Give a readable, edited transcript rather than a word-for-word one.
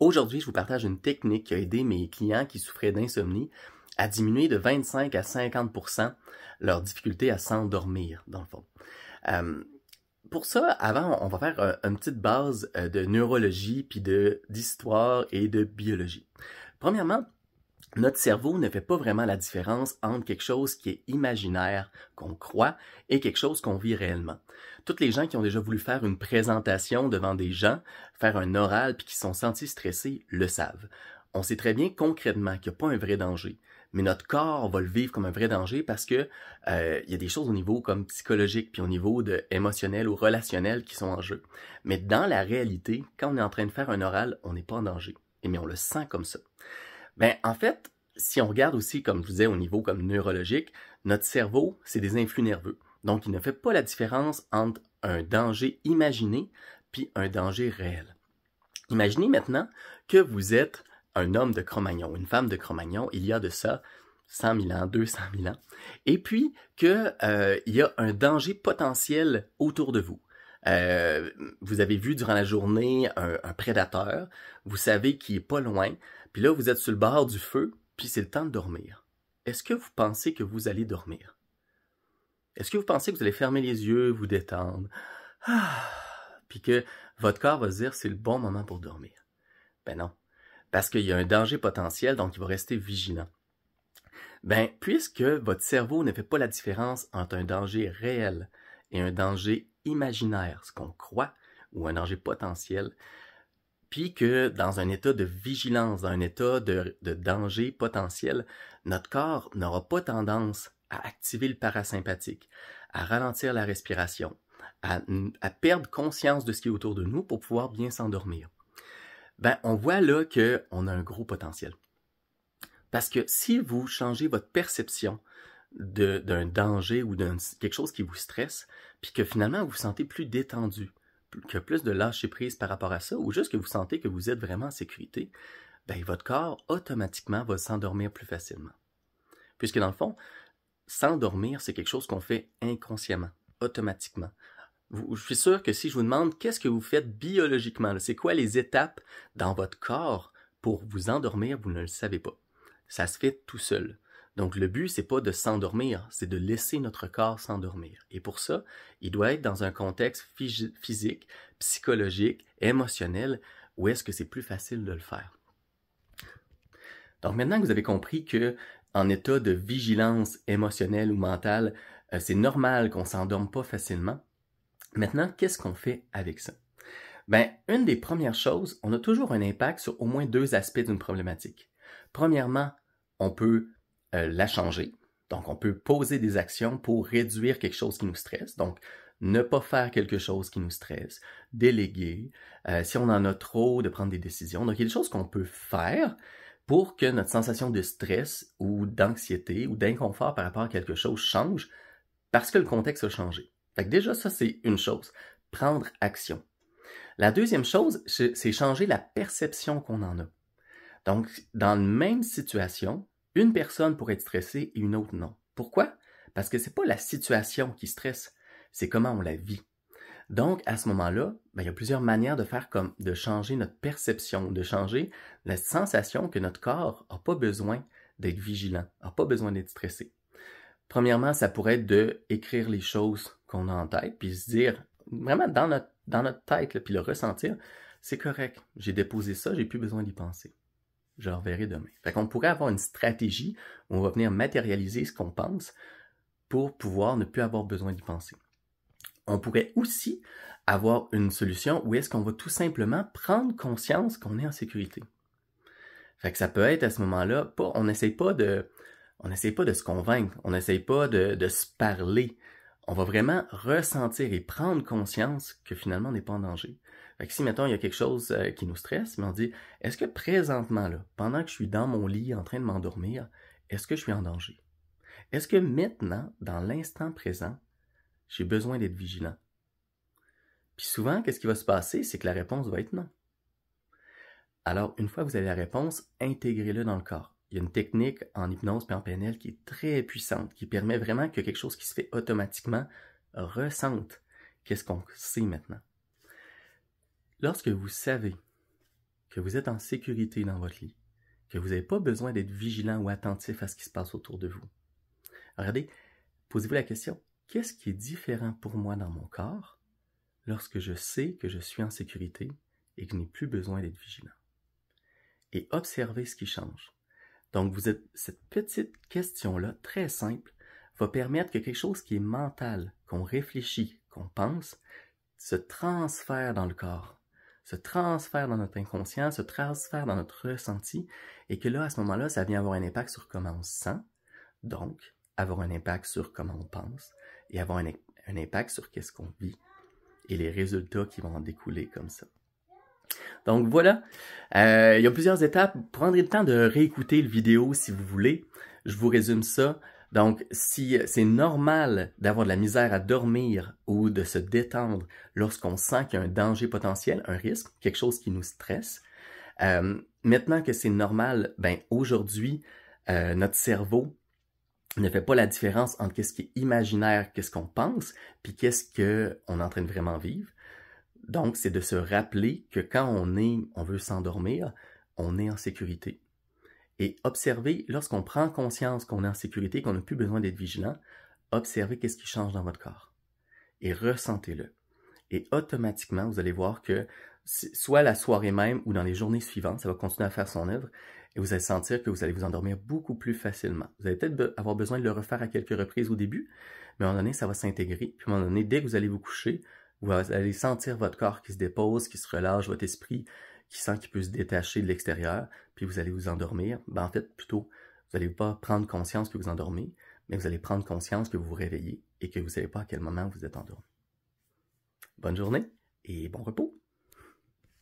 Aujourd'hui, je vous partage une technique qui a aidé mes clients qui souffraient d'insomnie à diminuer de 25 à 50% leur difficulté à s'endormir, dans le fond. Pour ça, avant, on va faire une petite base de neurologie, puis d'histoire et de biologie. Premièrement, notre cerveau ne fait pas vraiment la différence entre quelque chose qui est imaginaire, qu'on croit, et quelque chose qu'on vit réellement. Toutes les gens qui ont déjà voulu faire une présentation devant des gens, faire un oral, puis qui sont sentis stressés, le savent. On sait très bien concrètement qu'il n'y a pas un vrai danger, mais notre corps va le vivre comme un vrai danger parce que il y a des choses au niveau comme psychologique, puis au niveau émotionnel ou relationnel qui sont en jeu. Mais dans la réalité, quand on est en train de faire un oral, on n'est pas en danger, mais on le sent comme ça. Ben, en fait, si on regarde aussi, comme je vous disais, au niveau comme neurologique, notre cerveau, c'est des influx nerveux. Donc, il ne fait pas la différence entre un danger imaginé puis un danger réel. Imaginez maintenant que vous êtes un homme de Cro-Magnon, une femme de Cro-Magnon, il y a de ça 100 000 ans, 200 000 ans, et puis qu'il y a un danger potentiel autour de vous. Vous avez vu durant la journée un prédateur, vous savez qu'il est pas loin, puis là vous êtes sur le bord du feu, puis c'est le temps de dormir. Est-ce que vous pensez que vous allez dormir? Est-ce que vous pensez que vous allez fermer les yeux, vous détendre, puis que votre corps va se dire c'est le bon moment pour dormir? Ben non, parce qu'il y a un danger potentiel, donc il va rester vigilant. Ben, puisque votre cerveau ne fait pas la différence entre un danger réel et un danger imaginaire, ce qu'on croit, ou un danger potentiel, puis que dans un état de vigilance, dans un état de danger potentiel, notre corps n'aura pas tendance à activer le parasympathique, à ralentir la respiration, à perdre conscience de ce qui est autour de nous pour pouvoir bien s'endormir. Ben, on voit là qu'on a un gros potentiel. Parce que si vous changez votre perception d'un danger ou quelque chose qui vous stresse, puis que finalement vous vous sentez plus détendu, que plus de lâcher prise par rapport à ça, ou juste que vous sentez que vous êtes vraiment en sécurité, ben votre corps automatiquement va s'endormir plus facilement. Puisque dans le fond, s'endormir, c'est quelque chose qu'on fait inconsciemment, automatiquement. Je suis sûr que si je vous demande qu'est-ce que vous faites biologiquement, c'est quoi les étapes dans votre corps pour vous endormir, vous ne le savez pas. Ça se fait tout seul. Donc le but, c'est pas de s'endormir, c'est de laisser notre corps s'endormir. Et pour ça, il doit être dans un contexte physique, psychologique, émotionnel, où est-ce que c'est plus facile de le faire. Donc maintenant que vous avez compris que en état de vigilance émotionnelle ou mentale, c'est normal qu'on s'endorme pas facilement, maintenant, qu'est-ce qu'on fait avec ça? Ben, une des premières choses, on a toujours un impact sur au moins deux aspects d'une problématique. Premièrement, on peut la changer. Donc, on peut poser des actions pour réduire quelque chose qui nous stresse. Donc, ne pas faire quelque chose qui nous stresse, déléguer, si on en a trop, de prendre des décisions. Donc, il y a des choses qu'on peut faire pour que notre sensation de stress ou d'anxiété ou d'inconfort par rapport à quelque chose change parce que le contexte a changé. Fait que déjà, ça, c'est une chose. Prendre action. La deuxième chose, c'est changer la perception qu'on en a. Donc, dans la même situation, une personne pourrait être stressée et une autre non. Pourquoi? Parce que c'est pas la situation qui stresse, c'est comment on la vit. Donc, à ce moment-là, ben, il y a plusieurs manières de changer notre perception, de changer la sensation que notre corps n'a pas besoin d'être vigilant, n'a pas besoin d'être stressé. Premièrement, ça pourrait être d'écrire les choses qu'on a en tête, puis se dire, vraiment dans notre tête, là, puis le ressentir, c'est correct, j'ai déposé ça, j'ai plus besoin d'y penser. Je le reverrai demain. Fait qu'on pourrait avoir une stratégie où on va venir matérialiser ce qu'on pense pour pouvoir ne plus avoir besoin d'y penser. On pourrait aussi avoir une solution où est-ce qu'on va tout simplement prendre conscience qu'on est en sécurité. Fait que ça peut être à ce moment-là, on n'essaye pas de se convaincre, on n'essaye pas de se parler. On va vraiment ressentir et prendre conscience que finalement on n'est pas en danger. Fait que si, mettons, il y a quelque chose qui nous stresse, mais on dit, est-ce que présentement, là, pendant que je suis dans mon lit en train de m'endormir, est-ce que je suis en danger? Est-ce que maintenant, dans l'instant présent, j'ai besoin d'être vigilant? Puis souvent, qu'est-ce qui va se passer? C'est que la réponse va être non. Alors, une fois que vous avez la réponse, intégrez-le dans le corps. Il y a une technique en hypnose et en PNL qui est très puissante, qui permet vraiment que quelque chose qui se fait automatiquement ressente qu'est-ce qu'on sait maintenant. Lorsque vous savez que vous êtes en sécurité dans votre lit, que vous n'avez pas besoin d'être vigilant ou attentif à ce qui se passe autour de vous. Regardez, posez-vous la question, qu'est-ce qui est différent pour moi dans mon corps lorsque je sais que je suis en sécurité et que je n'ai plus besoin d'être vigilant? Et observez ce qui change. Donc, cette petite question-là, très simple, va permettre que quelque chose qui est mental, qu'on réfléchit, qu'on pense, se transfère dans le corps, se transfère dans notre inconscient, se transfère dans notre ressenti, et que là, à ce moment-là, ça vient avoir un impact sur comment on se sent, donc avoir un impact sur comment on pense, et avoir un impact sur qu'est-ce qu'on vit, et les résultats qui vont en découler comme ça. Donc voilà, il y a plusieurs étapes. Prendrez le temps de réécouter le vidéo si vous voulez. Je vous résume ça. Donc, si c'est normal d'avoir de la misère à dormir ou de se détendre lorsqu'on sent qu'il y a un danger potentiel, un risque, quelque chose qui nous stresse, maintenant que c'est normal, ben aujourd'hui, notre cerveau ne fait pas la différence entre qu'est-ce qui est imaginaire, qu'est-ce qu'on pense, puis qu'est-ce qu'on est en train de vraiment vivre. Donc, c'est de se rappeler que quand on veut s'endormir, on est en sécurité. Et observez, lorsqu'on prend conscience qu'on est en sécurité, qu'on n'a plus besoin d'être vigilant, observez qu'est-ce qui change dans votre corps. Et ressentez-le. Et automatiquement, vous allez voir que, soit la soirée même ou dans les journées suivantes, ça va continuer à faire son œuvre, et vous allez sentir que vous allez vous endormir beaucoup plus facilement. Vous allez peut-être avoir besoin de le refaire à quelques reprises au début, mais à un moment donné, ça va s'intégrer. Puis à un moment donné, dès que vous allez vous coucher, vous allez sentir votre corps qui se dépose, qui se relâche, votre esprit qui sent qu'il peut se détacher de l'extérieur, puis vous allez vous endormir. Ben, en fait, plutôt, vous n'allez pas prendre conscience que vous endormez, mais vous allez prendre conscience que vous vous réveillez et que vous ne savez pas à quel moment vous êtes endormi. Bonne journée et bon repos!